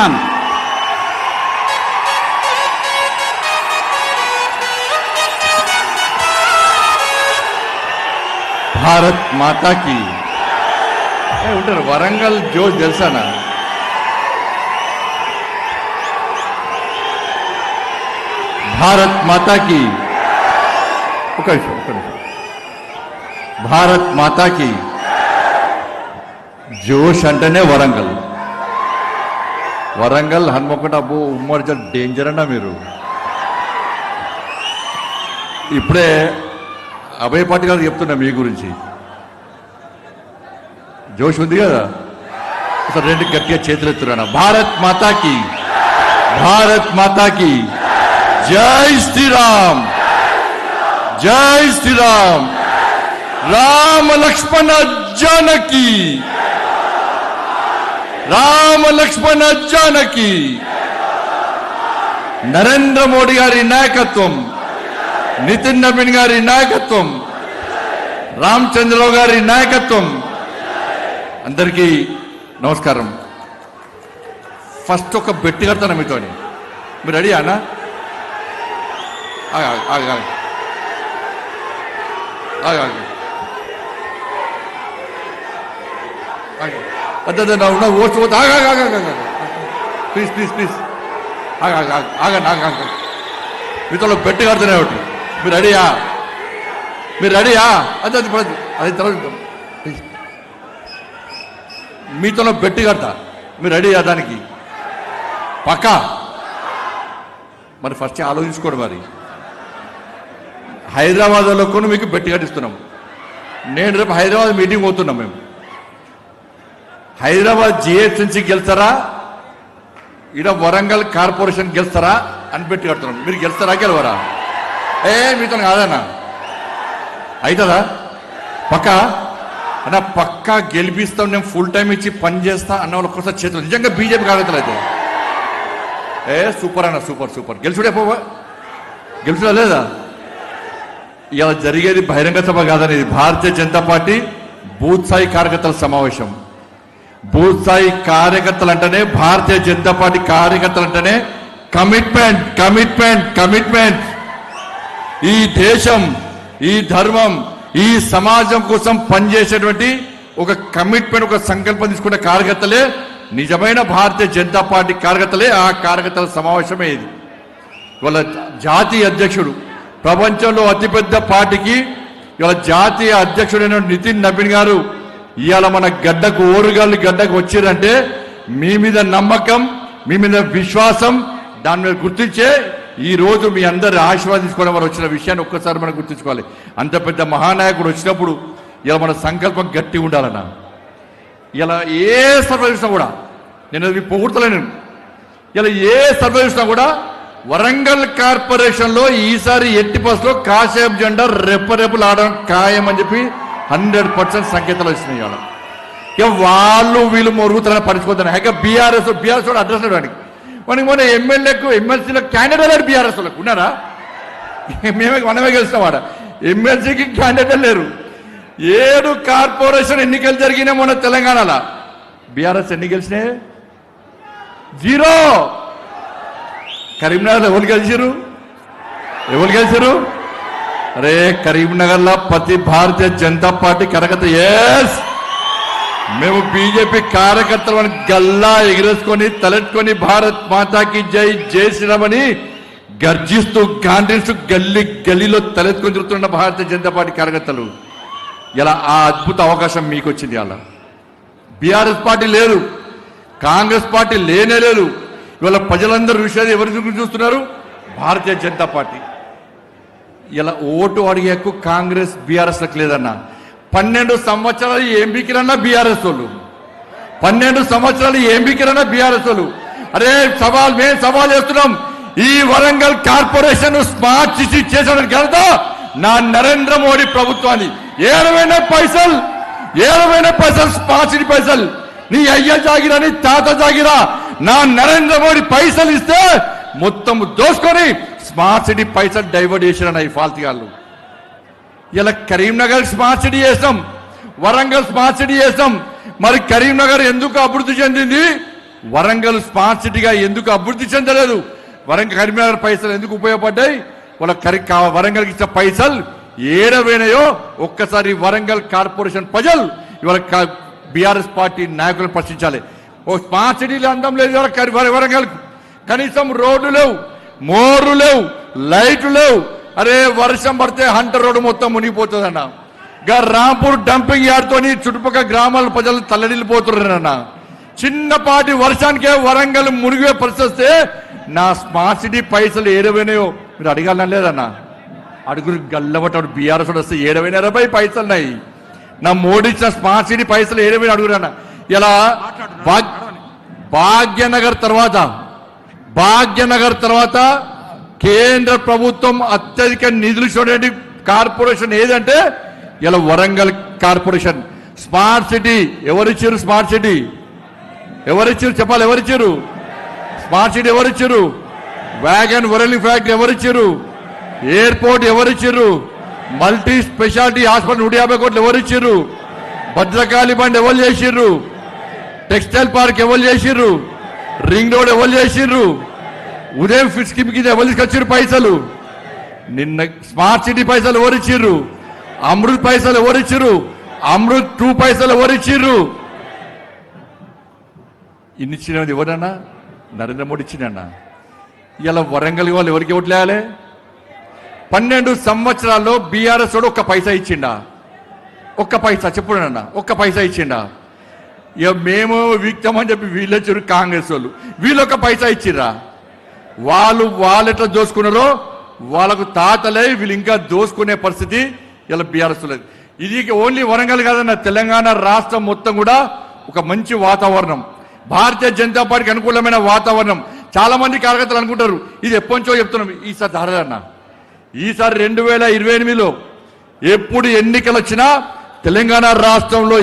ఉన్నాను. భారత్ మాతాకి ఉంటారు. వరంగల్ జోష్ తెలుసానా? భారత్ మాతాకి ఒక నిమిషం. భారత్ మాతాకి జోష్ అంటేనే వరంగల్. వరంగల్ హన్మకొండ అబ్బో ఉమ్మడి డేంజర్ అన్నా మీరు. ఇప్పుడే అభయ పాటి గారు చెప్తున్నా మీ గురించి. జోష్ ఉంది కదా, అసలు రెండు గట్టిగా చేతులు ఎత్తున్నా. భారత్ మాతాకి, భారత్ మాతాకి జై శ్రీరామ్, జై శ్రీరామ్. రామ లక్ష్మణ జానకి, రామ లక్ష్మణ జానకి. నరేంద్ర మోడీ గారి నాయకత్వం, నితిన్ నవీన్ గారి నాయకత్వం, రామచంద్రరావు గారి నాయకత్వం. అందరికీ నమస్కారం. ఫస్ట్ ఒక బెట్టి కడతాను మీతో. మీరు రెడీ అన్నా? ప్లీజ్ ప్లీజ్ ప్లీజ్ ఆగండి. మీతో బెట్టి కడుతున్నాయి ఒకటి. మీరు రెడీయా? మీరు రెడీయా? అది అది తర్వాత ప్లీజ్. మీతో బెట్టి కడతా. మీరు రెడీయా దానికి? పక్కా? మరి ఫస్ట్ ఆలోచించుకోండి. మరి హైదరాబాద్లో కూడా మీకు బెట్టి కట్టిస్తున్నాం. నేను రేపు హైదరాబాద్ మీటింగ్ పోతున్నాం. మేము హైదరాబాద్ జిహెచ్ఎంసీ గెలుస్తారా, ఇక్కడ వరంగల్ కార్పొరేషన్ గెలుస్తారా అని బెట్టి కడుతున్నాం. మీరు గెలుస్తారా గెలవరా? మీతో కాదన్నా. అవుతుందా? పక్కా అన్న? పక్కా గెలిపిస్తాం. నేను ఫుల్ టైం ఇచ్చి పని చేస్తా అన్న వాళ్ళు ఒక్కసారి చేతులు నిజంగా బీజేపీ కార్యకర్తలు అయితే సూపర్ అన్న, సూపర్ సూపర్. గెలుచుడే పోవా? గెలుచుడా లేదా? ఇలా జరిగేది బహిరంగ సభ కాదని, ఇది భారతీయ జనతా పార్టీ బూత్ స్థాయి కార్యకర్తల సమావేశం. బూత్ స్థాయి కార్యకర్తలు అంటేనే, భారతీయ జనతా పార్టీ కార్యకర్తలు అంటేనే కమిట్మెంట్, కమిట్మెంట్, కమిట్మెంట్. ఈ దేశం, ఈ ధర్మం, ఈ సమాజం కోసం పనిచేసేటువంటి ఒక కమిట్మెంట్, ఒక సంకల్పం తీసుకునే కార్యకర్తలే నిజమైన భారతీయ జనతా పార్టీ కార్యకర్తలే. ఆ కార్యకర్తల సమావేశమే ఇది. ఇవాళ జాతీయ అధ్యక్షుడు, ప్రపంచంలో అతిపెద్ద పార్టీకి ఇవాళ జాతీయ అధ్యక్షుడైన నితిన్ నవీన్ గారు ఇవాళ మన గడ్డకు, ఓరుగల్లు గడ్డకు వచ్చిరంటే మీ మీద నమ్మకం, మీ మీద విశ్వాసం, దాని మీద గుర్తించే ఈ రోజు మీ అందరి ఆశీర్వాదం తీసుకోవడం వల్ల వచ్చిన విషయాన్ని ఒక్కసారి మనం గుర్తుంచుకోవాలి. అంత పెద్ద మహానాయకుడు వచ్చినప్పుడు ఇలా మన సంకల్పం గట్టి ఉండాలన్నా. ఇలా ఏ సర్వే చూసినా కూడా, నేను అది పొగుడతలేను, ఇలా ఏ సర్వే చూసినా కూడా వరంగల్ కార్పొరేషన్ లో ఈసారి ఎట్టి బస్సులో కాషాయం జెండా రెప్పరెప్పులు ఆడడం ఖాయం అని చెప్పి 100% సంకేతాలు వచ్చినాయి. ఇవాళ ఇక వాళ్ళు వీళ్ళు మొరుగుతారని పరిస్థితి. ఇక బీఆర్ఎస్ కూడా అడ్రస్ వాడికి మనకి మొన్న ఎమ్మెల్యేకు, ఎమ్మెల్సీలో క్యాండిడేట్ బీఆర్ఎస్ వాళ్ళకు ఉన్నారా? మనమే గెలిచినాం. వాడ ఎమ్మెల్సీకి క్యాండిడేట్ లేరు. 7 కార్పొరేషన్ ఎన్నికలు జరిగినాయి మొన్న తెలంగాణలో. బీఆర్ఎస్ ఎన్ని గెలిచినాయి? 0. కరీంనగర్లో ఎవరు గెలిచారు? ఎవరు గెలిచారు? అరే కరీంనగర్లో ప్రతి భారతీయ జనతా పార్టీ కార్యకర్త ఎస్ మేము బీజేపీ కార్యకర్తలను గల్లా ఎగిరేసుకొని తలెట్టుకొని భారత్ మాతాకి జై, జై శ్రీరామని గర్జిస్తూ గాంధీస్తూ గల్లీ గల్లీలో తలెత్తుకొని తిరుగుతున్న భారతీయ జనతా పార్టీ కార్యకర్తలు. ఇలా ఆ అద్భుత అవకాశం మీకు వచ్చింది. అలా బీఆర్ఎస్ పార్టీ లేదు, కాంగ్రెస్ పార్టీ లేనే లేదు. ఇవాళ ప్రజలందరూ విషయాలు ఎవరి గురించి చూస్తున్నారు? భారతీయ జనతా పార్టీ. ఇలా ఓటు అడిగే హక్కు కాంగ్రెస్ బీఆర్ఎస్లకు లేదన్నా. 12 సంవత్సరాలు ఏం బీకిరన్నా బీఆర్ఎస్ వాళ్ళు, 12 సంవత్సరాలు ఏం బీకిరన్నా బీఆర్ఎస్ వాళ్ళు. అరే మేము సవాల్ చేస్తున్నాం. ఈ వరంగల్ కార్పొరేషన్ స్మార్ట్ సిటీ చేసిన ఘనత నా నరేంద్ర మోడీ ప్రభుత్వాన్ని. 70 పైసలు స్మార్ట్ సిటీ పైసలు నీ అయ్య జాగిరా, నీ తాత జాగిరా. నా నరేంద్ర మోడీ పైసలు ఇస్తే మొత్తం దోసుకొని స్మార్ట్ సిటీ పైసలు డైవర్ట్ చేసిన ఈ ఫాల్తీగాళ్ళు. ఇలా కరీంనగర్ స్మార్ట్ సిటీ చేస్తాం, వరంగల్ స్మార్ట్ సిటీ చేస్తాం. మరి కరీంనగర్ ఎందుకు అభివృద్ధి చెందింది? వరంగల్ స్మార్ట్ సిటీగా ఎందుకు అభివృద్ధి చెందలేదు, వరంగల్ కరీంనగర్ పైసలు ఎందుకు ఉపయోగపడ్డాయి, వాళ్ళ వరంగల్కి ఇచ్చిన పైసలు ఏడవేనాయో ఒక్కసారి వరంగల్ కార్పొరేషన్ ప్రజలు ఇవాళ బీఆర్ఎస్ పార్టీ నాయకులను ప్రశ్నించాలి. ఓ స్మార్ట్ సిటీలో అందం లేదు వరంగల్, కనీసం రోడ్లు లేవు, మోర్లు లేవు, లైట్లు లేవు. అరే వర్షం పడితే హంటర్ రోడ్డు మొత్తం మునిగిపోతుందన్న. రాంపూర్ డంపింగ్ యార్డ్తో చుట్టుపక్కల గ్రామాల ప్రజలు తల్లడిల్లిపోతున్నారన్న. చిన్నపాటి వర్షానికే వరంగల్ మునిగే పరిస్థితి వస్తే నా స్మార్ట్ సిటీ పైసలు ఏడవైనాయో మీరు అడగాలన్నా లేదన్న. అడుగురు గల్లబట్టాడు బీఆర్ఎస్ వస్తే 720 పైసలు ఉన్నాయి. నా మోడీ ఇచ్చిన స్మార్ట్ సిటీ పైసలు 7 అడుగురన్న. ఇలా భాగ్యనగర్ తర్వాత కేంద్ర ప్రభుత్వం అత్యధిక నిధులు చూడండి కార్పొరేషన్ ఏదంటే ఇలా వరంగల్ కార్పొరేషన్. స్మార్ట్ సిటీ ఎవరిచ్చారు? స్మార్ట్ సిటీ ఎవరిచ్చారు చెప్పాలి? ఎవరిచ్చారు స్మార్ట్ సిటీ? ఎవరిచ్చారు? వ్యాగన్ వరలింగ్ ఫ్యాక్టరీ ఎవరిచ్చారు? ఎయిర్పోర్ట్ ఎవరిచ్చారు? మల్టీ స్పెషాలిటీ హాస్పిటల్ 150 కోట్లు ఎవరిచ్చారు? భద్రకాళి బండ్ ఎవరు చేసిర్రు? టెక్స్టైల్ పార్క్ ఎవరు చేసిర్రు? రింగ్ రోడ్ ఎవరు చేసిర్రు? ఉదయం ఫిట్ స్కీమ్ కింద ఎవరు తీసుకొచ్చారు పైసలు? నిన్న స్మార్ట్ సిటీ పైసలు ఎవరిచ్చిర్రు? అమృత్ పైసలు ఎవరిచ్చిర్రు? అమృత్ 2 పైసలు ఎవరిచ్చిర్రు? ఇన్ని ఇచ్చినది ఎవరన్నా? నరేంద్ర మోడీ ఇచ్చినన్నా. ఇలా వరంగల్ వాళ్ళు ఎవరికి ఓట్లేయాలి? 12 సంవత్సరాల్లో బీఆర్ఎస్ వాడు ఒక్క పైసా ఇచ్చిండా? ఒక్క పైసా చెప్పుడన్నా? ఒక్క పైసా ఇచ్చిండా? ఇక మేము వీక్తామని చెప్పి వీళ్ళు వచ్చారు కాంగ్రెస్ వాళ్ళు. వీళ్ళు ఒక పైసా ఇచ్చిర్రా? వాళ్ళు ఎట్లా దోసుకున్నారో వాళ్ళకు తాతలే వీళ్ళు ఇంకా దోసుకునే పరిస్థితి ఇలా బీఆర్ఎస్ లేదు. ఇది ఓన్లీ వరంగల్ కాదన్న, తెలంగాణ రాష్ట్రం మొత్తం కూడా ఒక మంచి వాతావరణం, భారతీయ జనతా పార్టీకి అనుకూలమైన వాతావరణం. చాలా మంది కార్యకర్తలు అనుకుంటారు ఇది ఎప్పటించో చెప్తున్నాం. ఈసారి ధారదన్న, ఈసారి 2028లో ఎప్పుడు ఎన్నికలు వచ్చినా తెలంగాణ రాష్ట్రంలో